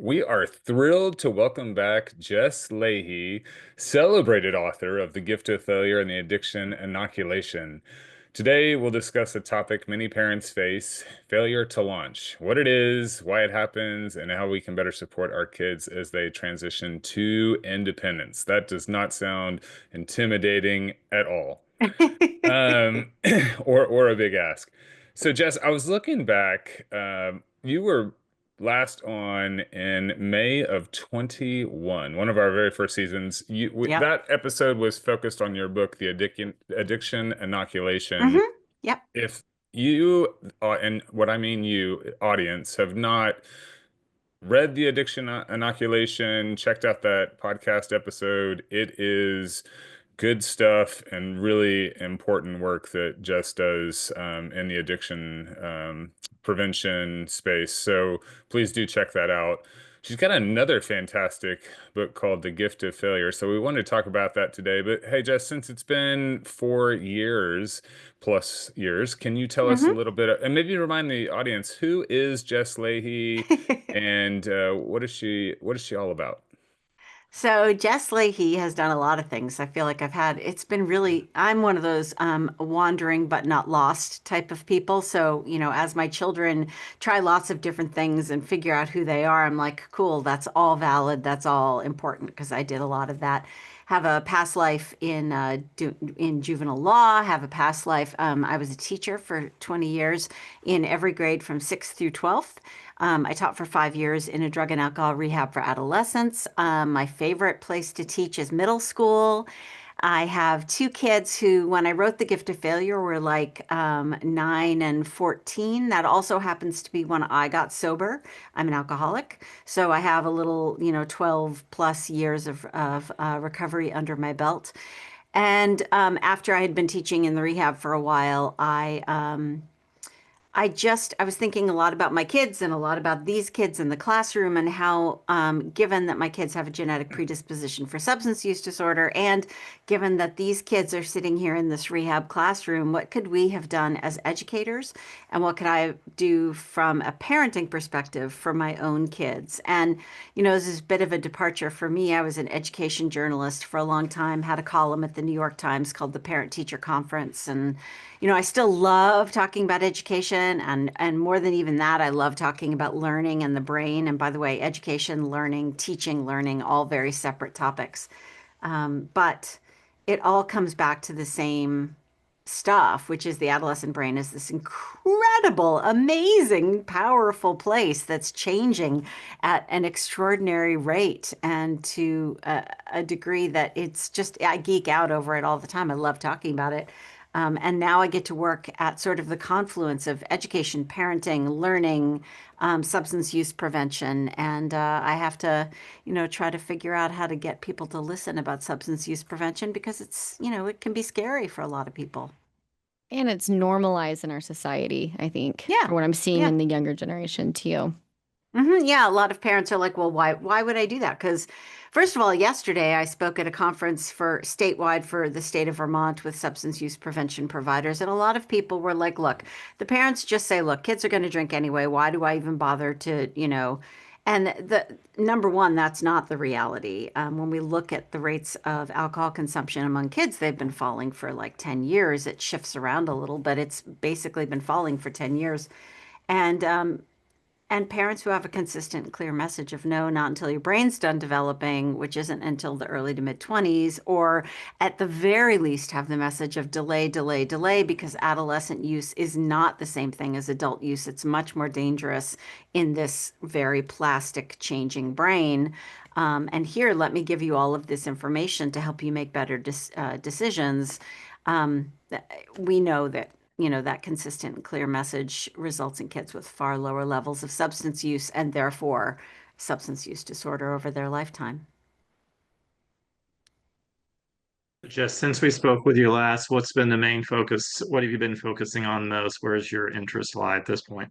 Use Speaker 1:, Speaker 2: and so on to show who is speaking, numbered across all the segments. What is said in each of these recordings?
Speaker 1: We are thrilled to welcome back Jess Lahey, celebrated author of The Gift of Failure and the Addiction Inoculation. Today, we'll discuss a topic many parents face, failure to launch, what it is, why it happens, and how we can better support our kids as they transition to independence. That does not sound intimidating at all. Um, or a big ask. So Jess, I was looking back. You were last on in May of 21, one of our very first seasons.
Speaker 2: Yep.
Speaker 1: That episode was focused on your book, The Addiction Inoculation.
Speaker 2: hmm Yep.
Speaker 1: If you, and what I mean you, audience, have not read The Addiction Inoculation, checked out that podcast episode, it is good stuff and really important work that Jess does in the addiction prevention space. So please do check that out. She's got another fantastic book called The Gift of Failure. So we wanted to talk about that today. But hey, Jess, since it's been 4 years plus years, can you tell us a
Speaker 2: hmm
Speaker 1: little bit, and maybe remind the audience, who is Jess Lahey and what is she all about?
Speaker 2: So Jess Lahey has done a lot of things. I feel like it's been really, I'm one of those wandering but not lost type of people. So, as my children try lots of different things and figure out who they are, I'm like, cool, that's all valid. That's all important because I did a lot of that. Have a past life in juvenile law, have a past life. I was a teacher for 20 years in every grade from 6th through 12th. I taught for 5 years in a drug and alcohol rehab for adolescents. My favorite place to teach is middle school. I have two kids who, when I wrote The Gift of Failure, were like 9 and 14. That also happens to be when I got sober. I'm an alcoholic. So I have a little, 12 plus years of recovery under my belt. And after I had been teaching in the rehab for a while, I was thinking a lot about my kids and a lot about these kids in the classroom and how, given that my kids have a genetic predisposition for substance use disorder, and given that these kids are sitting here in this rehab classroom, what could we have done as educators? And what could I do from a parenting perspective for my own kids? And, this is a bit of a departure for me. I was an education journalist for a long time, had a column at the New York Times called the Parent Teacher Conference. And I still love talking about education and more than even that, I love talking about learning and the brain. And by the way, education, learning, teaching, learning, all very separate topics. But it all comes back to the same stuff, which is the adolescent brain is this incredible, amazing, powerful place that's changing at an extraordinary rate and to a degree that it's just, I geek out over it all the time. I love talking about it. And now I get to work at sort of the confluence of education, parenting, learning, substance use prevention. And I have to, try to figure out how to get people to listen about substance use prevention because it can be scary for a lot of people.
Speaker 3: And it's normalized in our society, I think,
Speaker 2: Yeah.
Speaker 3: for what I'm seeing
Speaker 2: Yeah.
Speaker 3: in the younger generation too.
Speaker 2: Yeah, a lot of parents are like, well, why would I do that? Because first of all, yesterday I spoke at a conference for statewide for the state of Vermont with substance use prevention providers, and a lot of people were like, look, the parents just say, look, kids are going to drink anyway. Why do I even bother to. And the number one, that's not the reality. When we look at the rates of alcohol consumption among kids, they've been falling for like 10 years. It shifts around a little, but it's basically been falling for 10 years. And and parents who have a consistent and clear message of no, not until your brain's done developing, which isn't until the early to mid 20s, or at the very least have the message of delay, delay, delay, because adolescent use is not the same thing as adult use. It's much more dangerous in this very plastic changing brain. And here, let me give you all of this information to help you make better decisions. Um, we know that that consistent and clear message results in kids with far lower levels of substance use and therefore substance use disorder over their lifetime.
Speaker 4: Just since we spoke with you last, what's been the main focus? What have you been focusing on most? Where's your interest lie at this point?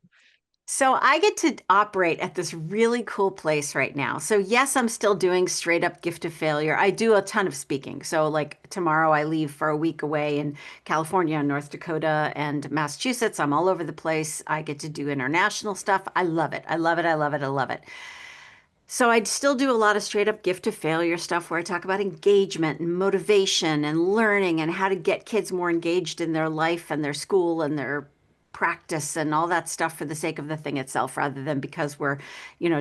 Speaker 2: So I get to operate at this really cool place right now. So yes, I'm still doing straight up gift of failure. I do a ton of speaking. So like tomorrow I leave for a week away in California, North Dakota, and Massachusetts. I'm all over the place. I get to do international stuff. I love it. I love it. I love it. I love it. So I'd still do a lot of straight up gift to failure stuff where I talk about engagement and motivation and learning and how to get kids more engaged in their life and their school and their practice and all that stuff for the sake of the thing itself rather than because we're,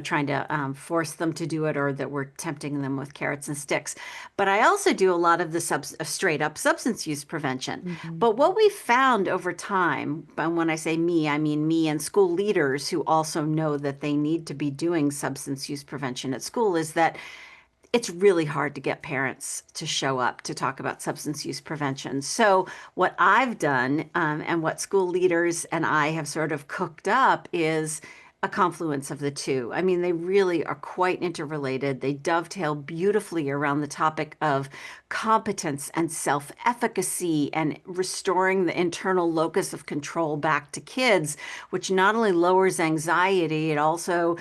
Speaker 2: trying to force them to do it or that we're tempting them with carrots and sticks. But I also do a lot of the straight up substance use prevention.
Speaker 3: Mhm.
Speaker 2: But what we found over time, and when I say me, I mean me and school leaders who also know that they need to be doing substance use prevention at school, is that it's really hard to get parents to show up to talk about substance use prevention. So, what I've done and what school leaders and I have sort of cooked up is a confluence of the two. I mean, they really are quite interrelated. They dovetail beautifully around the topic of competence and self-efficacy and restoring the internal locus of control back to kids, which not only lowers anxiety, it also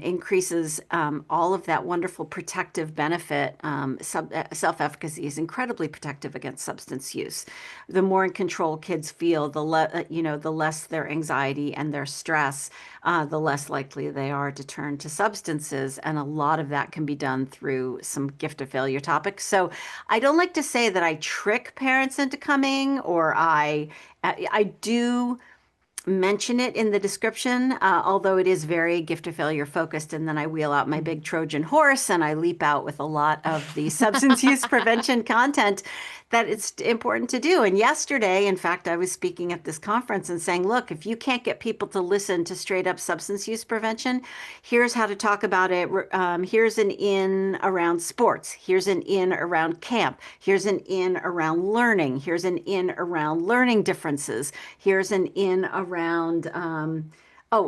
Speaker 2: increases all of that wonderful protective benefit. Self-efficacy is incredibly protective against substance use. The more in control kids feel, the less their anxiety and their stress, the less likely they are to turn to substances. And a lot of that can be done through some gift of failure topics. So I don't like to say that I trick parents into coming, or I do mention it in the description, although it is very gift of failure focused. And then I wheel out my big Trojan horse and I leap out with a lot of the substance use prevention content that it's important to do. And yesterday, in fact, I was speaking at this conference and saying, look, if you can't get people to listen to straight up substance use prevention, here's how to talk about it. Here's an in around sports. Here's an in around camp. Here's an in around learning. Here's an in around learning differences. Here's an in around,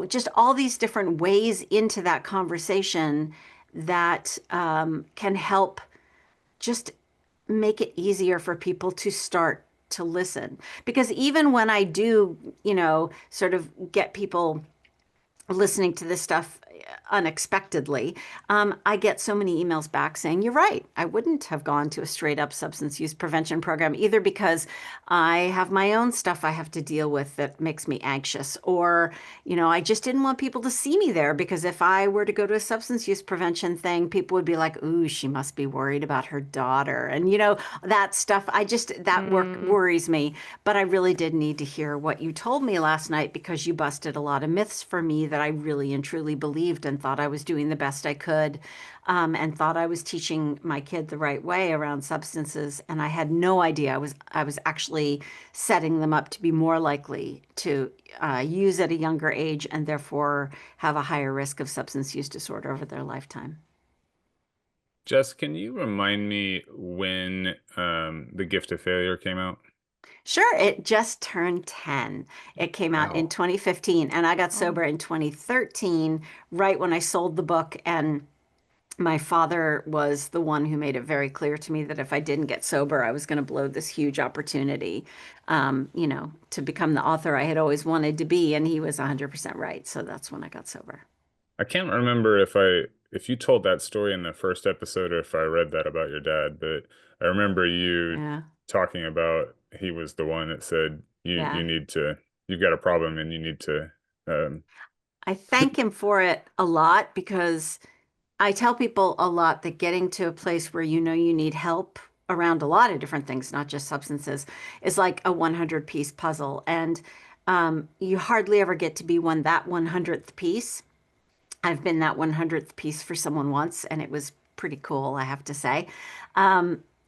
Speaker 2: just all these different ways into that conversation that can help just make it easier for people to start to listen. Because even when I do, sort of get people listening to this stuff unexpectedly, I get so many emails back saying, you're right. I wouldn't have gone to a straight up substance use prevention program either because I have my own stuff I have to deal with that makes me anxious. Or, I just didn't want people to see me there because if I were to go to a substance use prevention thing, people would be like, ooh, she must be worried about her daughter. And, that stuff, that work
Speaker 3: Mm.
Speaker 2: worries me. But I really did need to hear what you told me last night because you busted a lot of myths for me that I really and truly believed and thought I was doing the best I could, and thought I was teaching my kid the right way around substances. And I had no idea I was actually setting them up to be more likely to use at a younger age and therefore have a higher risk of substance use disorder over their lifetime.
Speaker 1: Jess, can you remind me when The Gift of Failure came out?
Speaker 2: Sure, it just turned 10. It came out in
Speaker 1: Wow.
Speaker 2: 2015, and I got
Speaker 3: Oh,
Speaker 2: sober in 2013, right when I sold the book. And my father was the one who made it very clear to me that if I didn't get sober, I was going to blow this huge opportunity, to become the author I had always wanted to be. And he was 100% right. So that's when I got sober.
Speaker 1: I can't remember if you told that story in the first episode or if I read that about your dad, but I remember you
Speaker 2: Yeah.
Speaker 1: talking about he was the one that said you
Speaker 2: Yeah.
Speaker 1: need to you've got a problem and you need to um
Speaker 2: I thank him for it a lot because I tell people a lot that getting to a place where you know you need help around a lot of different things, not just substances, is like a 100-piece puzzle. And you hardly ever get to be that 100th piece. I've been that 100th piece for someone once, and it was pretty cool, I have to say.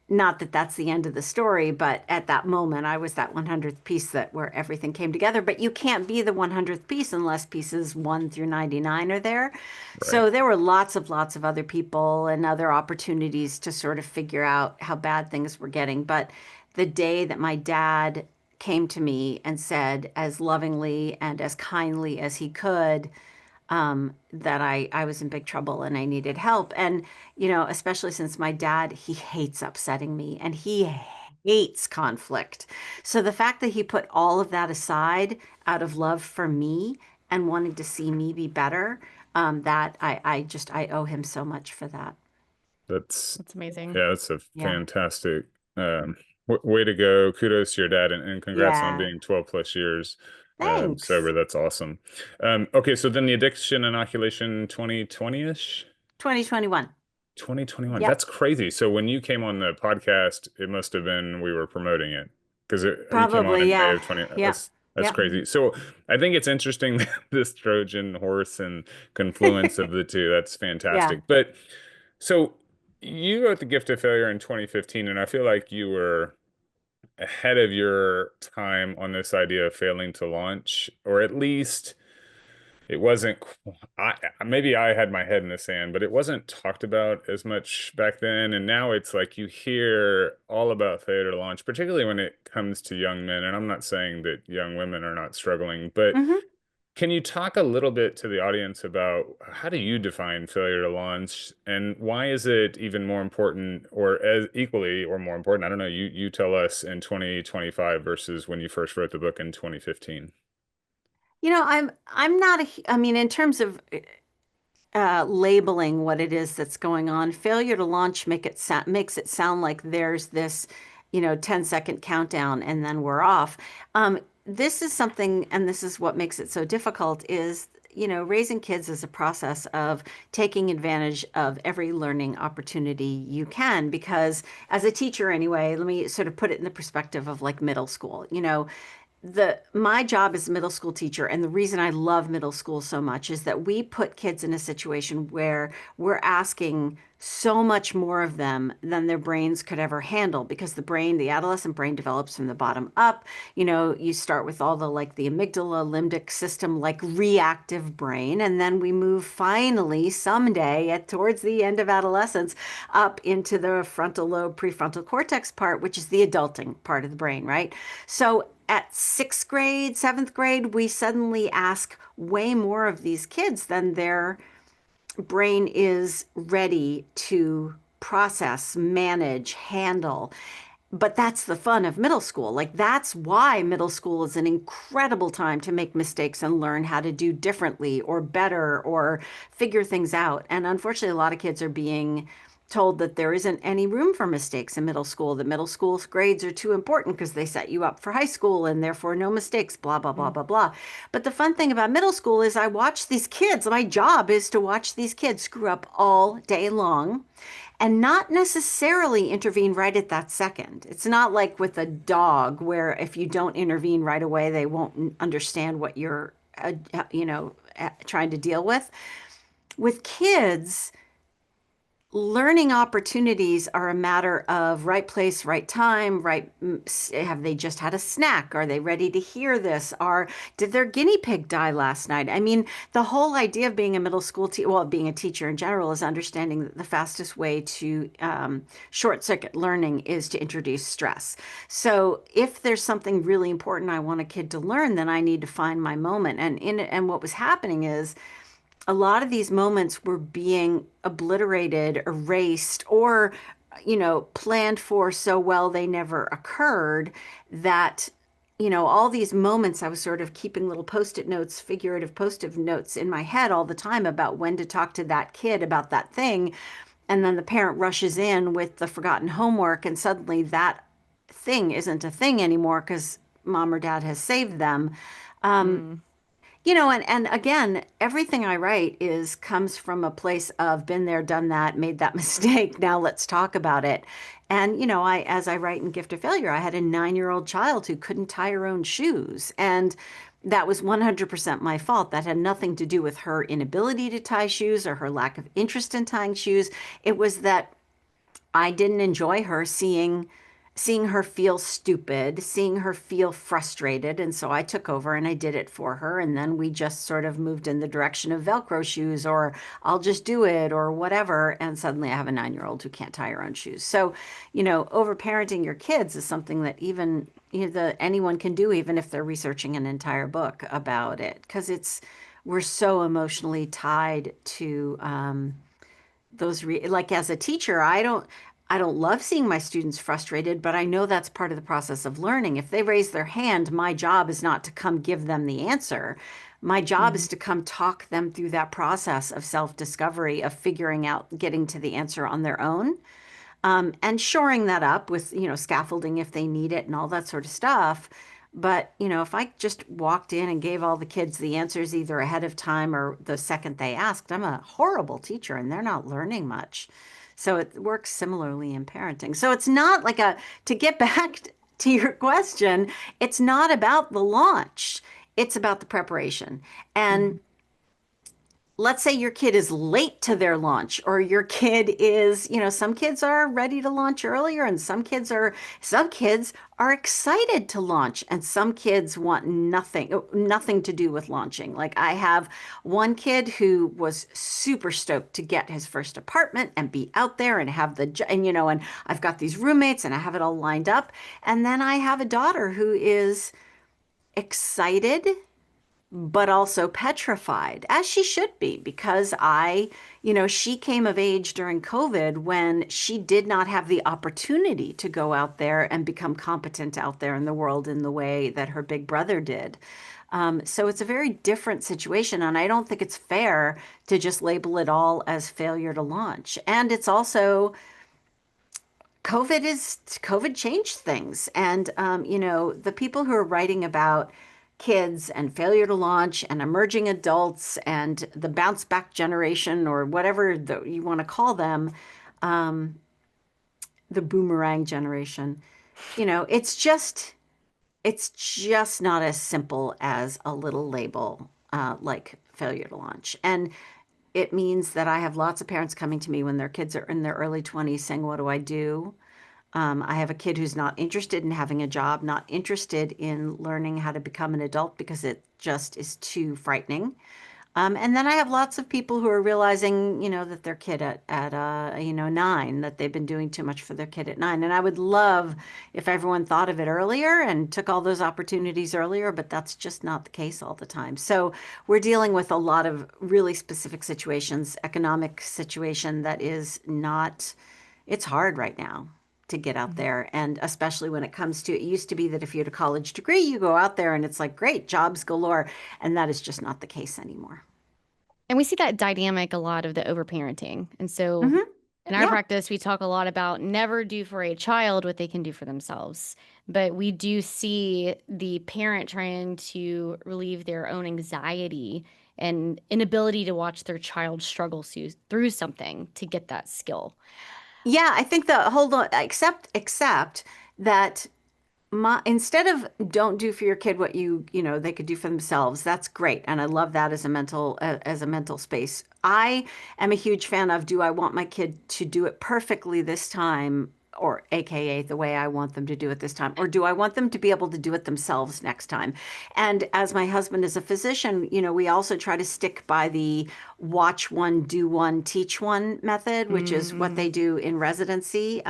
Speaker 2: Not that that's the end of the story, but at that moment, I was that 100th piece where everything came together. But you can't be the 100th piece unless pieces 1 through 99 are there.
Speaker 1: right.
Speaker 2: So there were lots of other people and other opportunities to sort of figure out how bad things were getting. But the day that my dad came to me and said, as lovingly and as kindly as he could, that I was in big trouble and I needed help. And, especially since my dad, he hates upsetting me and he hates conflict. So the fact that he put all of that aside out of love for me and wanted to see me be better, that I owe him so much for that.
Speaker 1: That's
Speaker 3: that's amazing.
Speaker 1: yeah, that's a
Speaker 2: Yeah.
Speaker 1: fantastic w way to go. Kudos to your dad and congrats on
Speaker 2: Yeah.
Speaker 1: being 12 plus years
Speaker 2: Thanks.
Speaker 1: sober. That's awesome. Okay, so then the addiction inoculation 2020-ish.
Speaker 2: 2021.
Speaker 1: 2021.
Speaker 2: Yep,
Speaker 1: That's crazy. So when you came on the podcast, it must have been we were promoting it because you came on
Speaker 2: probably.
Speaker 1: in May
Speaker 2: Yeah.
Speaker 1: of 20.
Speaker 2: Yep.
Speaker 1: That's
Speaker 2: Yep.
Speaker 1: crazy. So I think it's interesting that this Trojan horse and confluence of the two. That's
Speaker 2: Yeah.
Speaker 1: fantastic. But so you wrote The Gift of Failure in 2015, and I feel like you were ahead of your time on this idea of failing to launch, or at least it wasn't, I maybe I had my head in the sand, but it wasn't talked about as much back then. And now it's like you hear all about failure to launch, particularly when it comes to young men. And I'm not saying that young women are not struggling, but
Speaker 2: Hmm.
Speaker 1: can you talk a little bit to the audience about how do you define failure to launch and why is it even more important or as equally or more important? I don't know, you tell us in 2025 versus when you first wrote the book in 2015.
Speaker 2: I'm not I mean, in terms of labeling what it is that's going on. Failure to launch makes it sound like there's this, 10-second countdown and then we're off. This is something, and this is what makes it so difficult, is raising kids is a process of taking advantage of every learning opportunity you can. Because as a teacher, anyway, let me sort of put it in the perspective of like middle school. The my job as a middle school teacher, and the reason I love middle school so much, is that we put kids in a situation where we're asking so much more of them than their brains could ever handle, because the adolescent brain develops from the bottom up. You start with all the like the amygdala, limbic system, like reactive brain, and then we move finally someday at towards the end of adolescence up into the frontal lobe, prefrontal cortex part, which is the adulting part of the brain, right? So at sixth grade, seventh grade, we suddenly ask way more of these kids than their brain is ready to process, manage, handle. But that's the fun of middle school. Like, that's why middle school is an incredible time to make mistakes and learn how to do differently or better or figure things out. And unfortunately, a lot of kids are being told that there isn't any room for mistakes in middle school, that middle school grades are too important because they set you up for high school and therefore no mistakes, blah, blah, blah, blah, blah. But the fun thing about middle school is I watch these kids. My job is to watch these kids screw up all day long and not necessarily intervene right at that second. It's not like with a dog where if you don't intervene right away, they won't understand what you're, trying to deal with. With kids, learning opportunities are a matter of right place, right time, right. Have they just had a snack? Are they ready to hear this? Did their guinea pig die last night? I mean, the whole idea of being a middle school well, being a teacher in general is understanding that the fastest way to short circuit learning is to introduce stress. So if there's something really important I want a kid to learn, then I need to find my moment. And what was happening is a lot of these moments were being obliterated, erased, or, planned for so well they never occurred that, all these moments I was sort of keeping little post-it notes, figurative post-it notes in my head all the time about when to talk to that kid about that thing. And then the parent rushes in with the forgotten homework, and suddenly that thing isn't a thing anymore because mom or dad has saved them.
Speaker 3: Mm.
Speaker 2: And again, everything I write is comes from a place of been there, done that, made that mistake. Now let's talk about it. And as I write in Gift of Failure, I had a 9-year-old child who couldn't tie her own shoes, and that was 100% my fault. That had nothing to do with her inability to tie shoes or her lack of interest in tying shoes. It was that I didn't enjoy her seeing her feel stupid, seeing her feel frustrated, and so I took over and I did it for her, and then we just sort of moved in the direction of Velcro shoes, or I'll just do it or whatever, and suddenly I have a 9-year-old who can't tie her own shoes. So, overparenting your kids is something that even anyone can do, even if they're researching an entire book about it, because we're so emotionally tied to like as a teacher, I don't love seeing my students frustrated, but I know that's part of the process of learning. If they raise their hand, my job is not to come give them the answer. My job is
Speaker 3: Mhm.
Speaker 2: to come talk them through that process of self-discovery, of figuring out, getting to the answer on their own, and shoring that up with, scaffolding if they need it and all that sort of stuff. But, if I just walked in and gave all the kids the answers either ahead of time or the second they asked, I'm a horrible teacher and they're not learning much. So it works similarly in parenting. So it's not like to get back to your question, it's not about the launch, it's about the preparation. And let's say your kid is late to their launch, or your kid is, some kids are ready to launch earlier and some kids are excited to launch and some kids want nothing to do with launching. Like I have one kid who was super stoked to get his first apartment and be out there and have and I've got these roommates and I have it all lined up. And then I have a daughter who is excited but also petrified, as she should be, because she came of age during COVID when she did not have the opportunity to go out there and become competent out there in the world in the way that her big brother did. So it's a very different situation, and I don't think it's fair to just label it all as failure to launch. And it's also COVID changed things. And, the people who are writing about kids and failure to launch and emerging adults and the bounce back generation or whatever you want to call them, the boomerang generation, it's just not as simple as a little label like failure to launch. And it means that I have lots of parents coming to me when their kids are in their early 20s saying, what do I do? I have a kid who's not interested in having a job, not interested in learning how to become an adult because it just is too frightening. And then I have lots of people who are realizing, that their kid at 9, that they've been doing too much for their kid at 9. And I would love if everyone thought of it earlier and took all those opportunities earlier, but that's just not the case all the time. So we're dealing with a lot of really specific situations, economic situation that is not, it's hard right now to get out there. And especially when it comes to, it used to be that if you had a college degree, you go out there and it's like, great, jobs galore. And that is just not the case anymore.
Speaker 3: And we see that dynamic a lot of the overparenting. And so
Speaker 2: Hmm.
Speaker 3: in our
Speaker 2: Yeah.
Speaker 3: practice, we talk a lot about never do for a child what they can do for themselves. But we do see the parent trying to relieve their own anxiety and inability to watch their child struggle through something to get that skill.
Speaker 2: Yeah. I think the hold on, except that instead of don't do for your kid what they could do for themselves, that's great. And I love that as a mental space. I am a huge fan of, do I want my kid to do it perfectly this time, or AKA the way I want them to do it this time, or do I want them to be able to do it themselves next time? And as my husband is a physician, we also try to stick by the watch one, do one, teach one method, which is what they
Speaker 3: Mm.
Speaker 2: do in residency.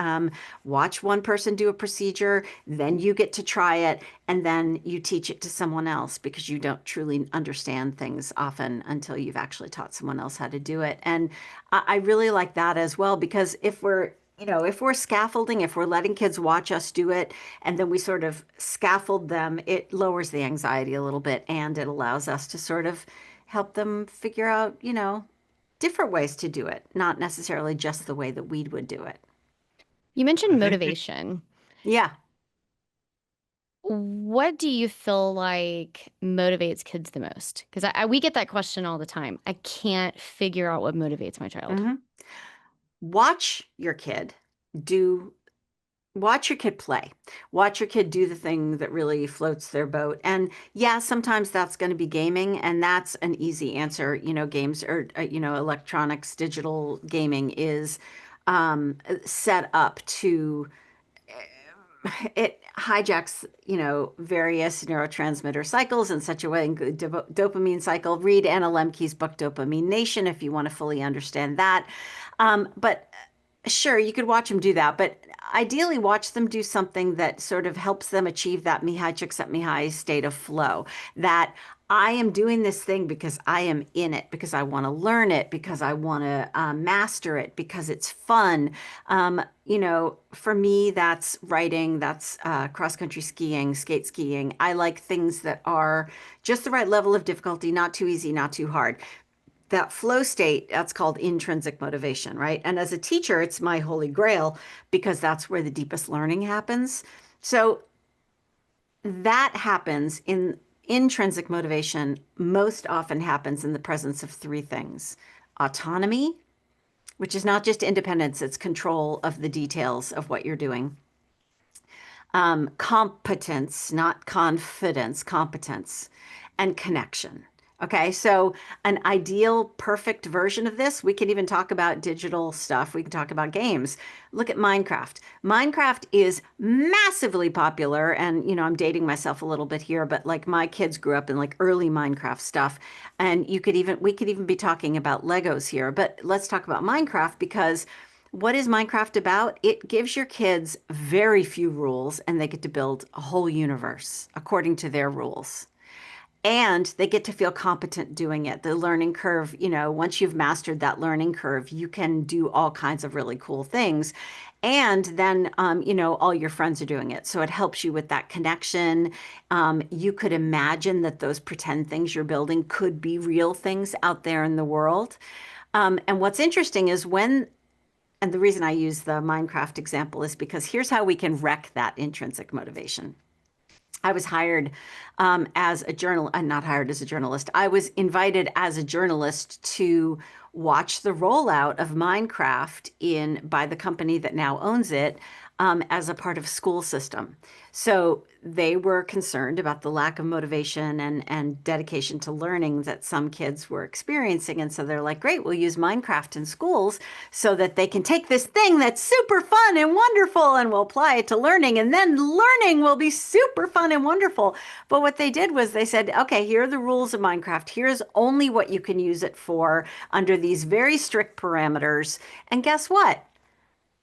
Speaker 2: Watch one person do a procedure, then you get to try it, and then you teach it to someone else because you don't truly understand things often until you've actually taught someone else how to do it. And I really like that as well, because if we're scaffolding, if we're letting kids watch us do it, and then we sort of scaffold them, it lowers the anxiety a little bit and it allows us to sort of help them figure out, different ways to do it, not necessarily just the way that we would do it.
Speaker 3: You
Speaker 4: I
Speaker 3: mentioned
Speaker 4: think
Speaker 3: motivation.
Speaker 2: Yeah.
Speaker 3: What do you feel like motivates kids the most? Because we get that question all the time. I can't figure out what motivates my child.
Speaker 2: Hmm. Watch your kid do Watch your kid play. Watch your kid do the thing that really floats their boat. And yeah, sometimes that's going to be gaming, and that's an easy answer. Games or electronics, digital gaming is set up to it hijacks, various neurotransmitter cycles in such a way, dopamine cycle. Read Anna Lemke's book, Dopamine Nation, if you want to fully understand that. But sure, you could watch them do that, but ideally watch them do something that sort of helps them achieve that Mihai Csikszentmihalyi state of flow. That I am doing this thing because I am in it, because I want to learn it, because I want to master it, because it's fun. For me, that's writing, that's cross-country skiing, skate skiing. I like things that are just the right level of difficulty, not too easy, not too hard. That flow state, that's called intrinsic motivation, right? And as a teacher, it's my holy grail because that's where the deepest learning happens. So that happens in intrinsic motivation, most often happens in the presence of three things: autonomy, which is not just independence, it's control of the details of what you're doing. Competence, not confidence, competence, and connection. Okay, so an ideal, perfect version of this, we can even talk about digital stuff. We can talk about games. Look at Minecraft. Minecraft is massively popular, and I'm dating myself a little bit here, but like my kids grew up in like early Minecraft stuff, and we could even be talking about Legos here. But let's talk about Minecraft because what is Minecraft about? It gives your kids very few rules and they get to build a whole universe according to their rules. And they get to feel competent doing it. The learning curve, once you've mastered that learning curve, you can do all kinds of really cool things. And then, all your friends are doing it. So it helps you with that connection. You could imagine that those pretend things you're building could be real things out there in the world. And what's interesting is and the reason I use the Minecraft example is because here's how we can wreck that intrinsic motivation. I was hired as a journalist, not hired as a journalist. I was invited as a journalist to watch the rollout of Minecraft by the company that now owns it as a part of school system. So they were concerned about the lack of motivation and dedication to learning that some kids were experiencing. And so they're like, great, we'll use Minecraft in schools so that they can take this thing that's super fun and wonderful and we'll apply it to learning. And then learning will be super fun and wonderful. But what they did was they said, okay, here are the rules of Minecraft. Here's only what you can use it for under these very strict parameters. And guess what?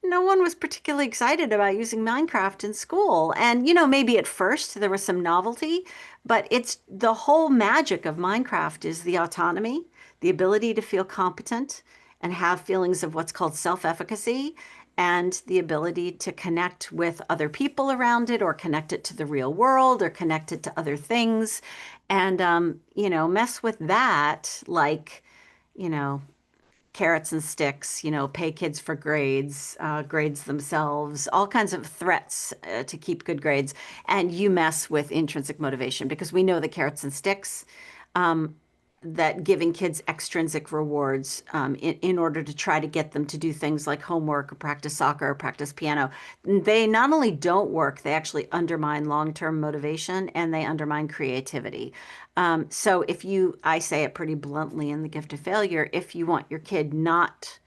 Speaker 2: No one was particularly excited about using Minecraft in school. And, maybe at first there was some novelty, but it's the whole magic of Minecraft is the autonomy, the ability to feel competent and have feelings of what's called self-efficacy, and the ability to connect with other people around it or connect it to the real world or connect it to other things. And, mess with that like, you know, carrots and sticks, pay kids for grades, grades themselves, all kinds of threats to keep good grades. And you mess with intrinsic motivation because we know the carrots and sticks, that giving kids extrinsic rewards in order to try to get them to do things like homework or practice soccer or practice piano, they not only don't work, they actually undermine long-term motivation and they undermine creativity. So I say it pretty bluntly in The Gift of Failure, if you want your kid not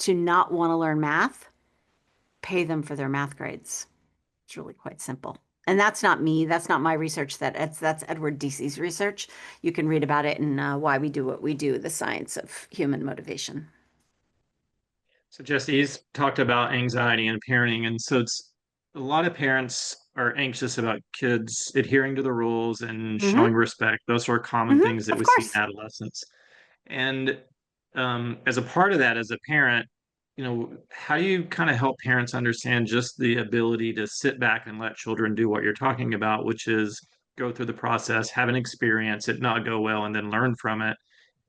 Speaker 2: want to learn math, pay them for their math grades. It's really quite simple. And that's not me. That's not my research. That's Edward Dece's research. You can read about it in Why We Do What We Do, The Science of Human Motivation.
Speaker 4: So Jesse's talked about anxiety and parenting, and so it's a lot of parents are anxious about kids adhering to the rules and
Speaker 2: Hmm.
Speaker 4: showing respect. Those are common
Speaker 2: Hmm.
Speaker 4: things that
Speaker 2: Of
Speaker 4: we see in
Speaker 2: course.
Speaker 4: adolescence. And as a part of that, as a parent, how do you kind of help parents understand just the ability to sit back and let children do what you're talking about, which is go through the process, have an experience, it not go well, and then learn from it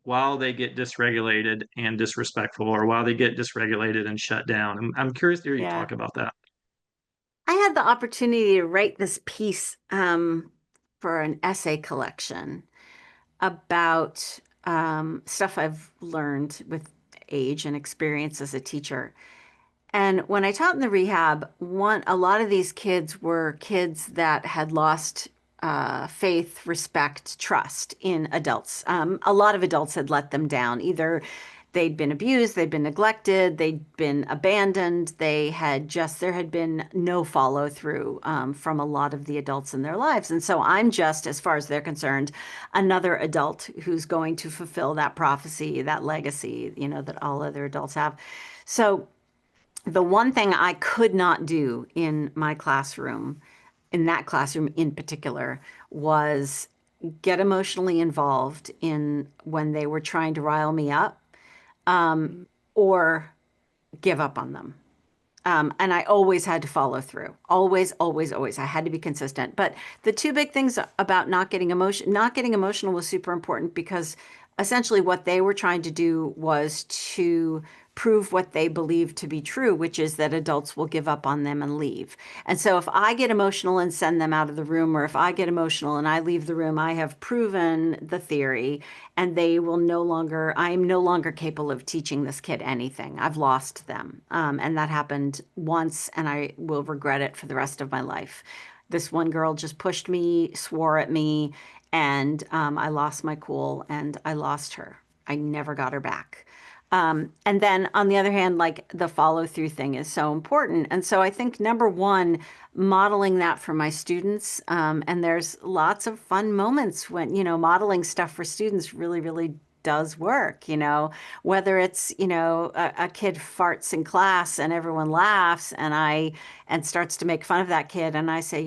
Speaker 4: while they get dysregulated and disrespectful, or while they get dysregulated and shut down. I'm curious to hear you
Speaker 2: Yeah.
Speaker 4: talk about that.
Speaker 2: I had the opportunity to write this piece for an essay collection about stuff I've learned with age and experience as a teacher. And when I taught in the rehab, a lot of these kids were kids that had lost faith, respect, trust in adults. A lot of adults had let them down. Either they'd been abused, they'd been neglected, they'd been abandoned. There had been no follow through from a lot of the adults in their lives. And so I'm just, as far as they're concerned, another adult who's going to fulfill that prophecy, that legacy, that all other adults have. So the one thing I could not do in my classroom, in that classroom in particular, was get emotionally involved in when they were trying to rile me up, or give up on them. And I always had to follow through. Always, always, always. I had to be consistent. But the two big things about not getting emotional was super important because essentially what they were trying to do was to prove what they believe to be true, which is that adults will give up on them and leave. And so if I get emotional and send them out of the room, or if I get emotional and I leave the room, I have proven the theory, and they will no longer, I am no longer capable of teaching this kid anything. I've lost them. And that happened once, and I will regret it for the rest of my life. This one girl just pushed me, swore at me, and I lost my cool and I lost her. I never got her back. And then on the other hand, like the follow through thing is so important. And so I think number one, modeling that for my students. And there's lots of fun moments when, modeling stuff for students really, really does work, whether it's, a kid farts in class and everyone laughs and starts to make fun of that kid. And I say,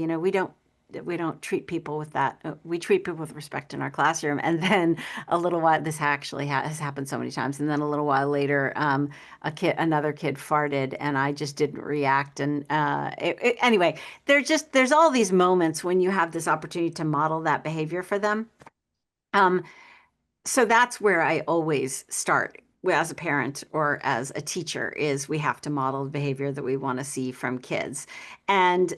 Speaker 2: we don't treat people with that. We treat people with respect in our classroom. And then a little while, this actually has happened so many times. And then a little while later, another kid farted, and I just didn't react. And anyway, there's all these moments when you have this opportunity to model that behavior for them. Um, so that's where I always start as a parent or as a teacher is we have to model the behavior that we want to see from kids. And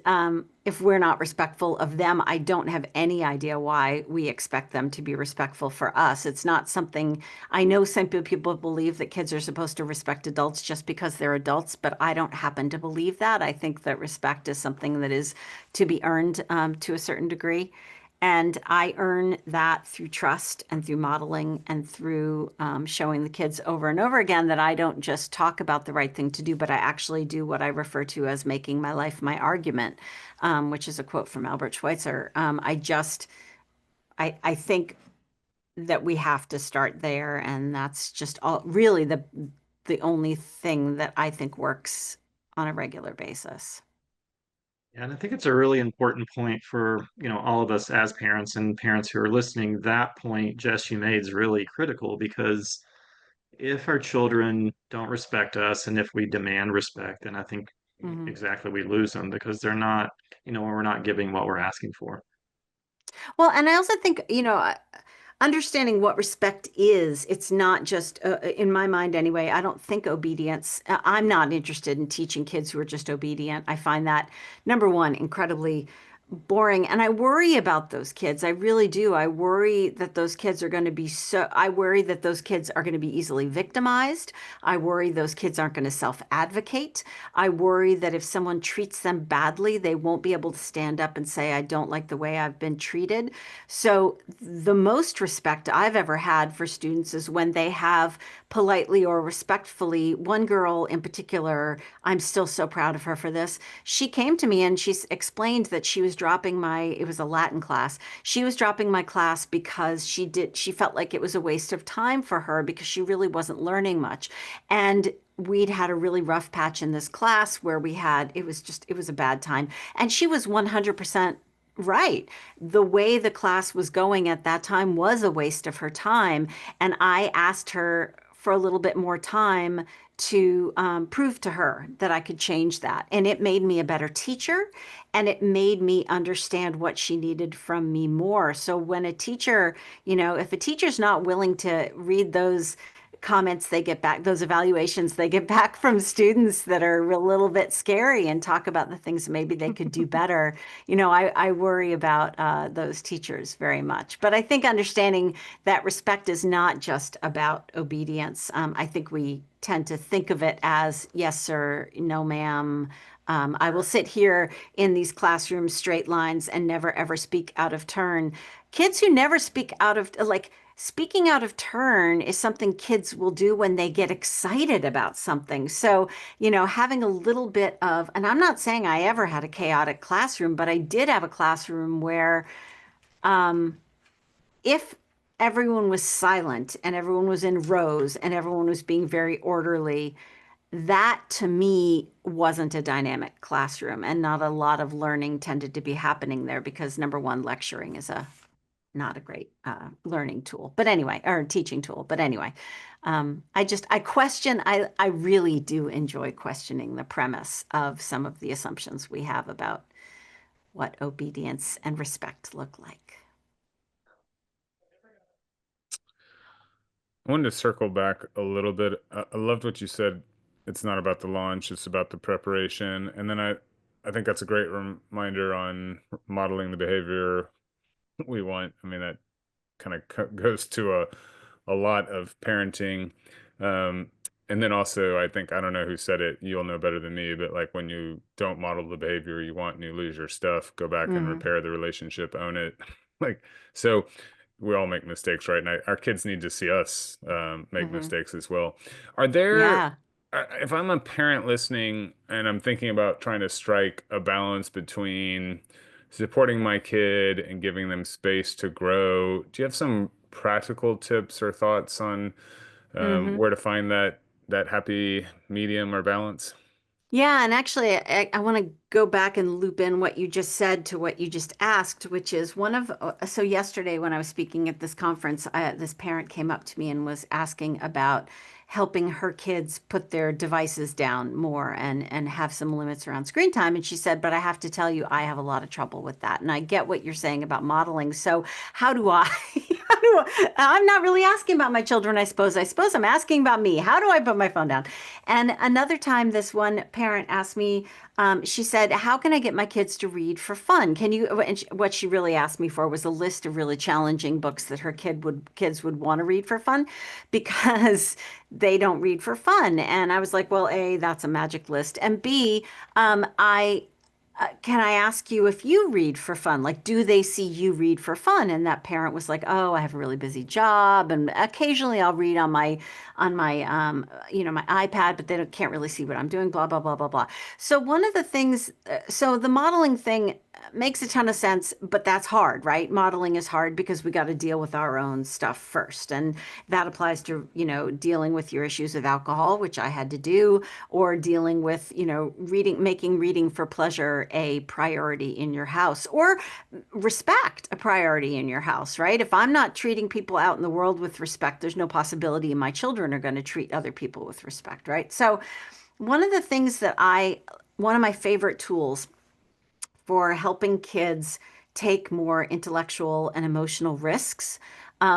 Speaker 2: if we're not respectful of them, I don't have any idea why we expect them to be respectful for us. It's not something I know some people believe that kids are supposed to respect adults just because they're adults, but I don't happen to believe that. I think that respect is something that is to be earned to a certain degree. And I earn that through trust and through modeling and through showing the kids over and over again that I don't just talk about the right thing to do, but I actually do what I refer to as making my life my argument, which is a quote from Albert Schweitzer. I think that we have to start there, and that's just all really the only thing that I think works on a regular basis.
Speaker 4: And I think it's a really important point for, all of us as parents and parents who are listening. That point, Jess, you made is really critical because if our children don't respect us and if we demand respect, then I think
Speaker 2: Mhm.
Speaker 4: exactly we lose them because they're not, we're not giving what we're asking for.
Speaker 2: Well, and I also think, understanding what respect is, it's not just, in my mind anyway, I don't think obedience, I'm not interested in teaching kids who are just obedient. I find that, number one, incredibly boring. And I worry about those kids. I really do. I worry that those kids are going to be I worry that those kids are going to be easily victimized. I worry those kids aren't going to self-advocate. I worry that if someone treats them badly, they won't be able to stand up and say, I don't like the way I've been treated. So the most respect I've ever had for students is when they have politely or respectfully, one girl in particular, I'm still so proud of her for this. She came to me and she explained that she was dropping it was a Latin class. She was dropping my class because she felt like it was a waste of time for her because she really wasn't learning much. And we'd had a really rough patch in this class where it was a bad time. And she was 100% right. The way the class was going at that time was a waste of her time. And I asked her for a little bit more time to prove to her that I could change that. And it made me a better teacher, and it made me understand what she needed from me more. So when a teacher, if a teacher's not willing to read those comments they get back, those evaluations they get back from students that are a little bit scary and talk about the things maybe they could do better, I worry about those teachers very much. But I think understanding that respect is not just about obedience. I think we tend to think of it as yes, sir, no, ma'am. I will sit here in these classrooms, straight lines, and never ever speak out of turn. Kids who never speak out of, like, speaking out of turn is something kids will do when they get excited about something. So, having a little bit of, and I'm not saying I ever had a chaotic classroom, but I did have a classroom where if everyone was silent and everyone was in rows and everyone was being very orderly, that to me wasn't a dynamic classroom, and not a lot of learning tended to be happening there because number one, lecturing is not a great learning tool, but anyway, or teaching tool. But anyway, I really do enjoy questioning the premise of some of the assumptions we have about what obedience and respect look like.
Speaker 1: I wanted to circle back a little bit. I loved what you said. It's not about the launch, it's about the preparation. And then I think that's a great reminder on modeling the behavior we want. I mean, that kind of goes to a lot of parenting. Um, and then also, I think, I don't know who said it, you'll know better than me, but like when you don't model the behavior you want and you lose your stuff, go back and
Speaker 2: Hmm.
Speaker 1: repair the relationship, own it. Like, so we all make mistakes, right? And our kids need to see us make
Speaker 2: Hmm.
Speaker 1: mistakes as well. Are there,
Speaker 2: Yeah.
Speaker 1: if I'm a parent listening and I'm thinking about trying to strike a balance between supporting my kid and giving them space to grow, do you have some practical tips or thoughts on
Speaker 2: Hmm.
Speaker 1: where to find that happy medium or balance?
Speaker 2: Yeah, and actually, I want to go back and loop in what you just said to what you just asked, which is one of, so yesterday when I was speaking at this conference, this parent came up to me and was asking about helping her kids put their devices down more and have some limits around screen time. And she said, but I have to tell you, I have a lot of trouble with that. And I get what you're saying about modeling. So how do I, I'm not really asking about my children, I suppose. I suppose I'm asking about me. How do I put my phone down? And another time, this one parent asked me, she said, how can I get my kids to read for fun? Can you, and what she really asked me for was a list of really challenging books that her kids would want to read for fun because they don't read for fun. And I was like, well, A, that's a magic list. And B, I can I ask you if you read for fun? Like, do they see you read for fun? And that parent was like, "Oh, I have a really busy job, and occasionally I'll read on my iPad, but can't really see what I'm doing." Blah blah blah blah blah. So one of the things, so the modeling thing makes a ton of sense, but that's hard, right? Modeling is hard because we got to deal with our own stuff first, and that applies to dealing with your issues of alcohol, which I had to do, or dealing with, making reading for pleasure a priority in your house, or respect a priority in your house, right? If I'm not treating people out in the world with respect, there's no possibility my children are going to treat other people with respect, right? So, one of the things one of my favorite tools for helping kids take more intellectual and emotional risks,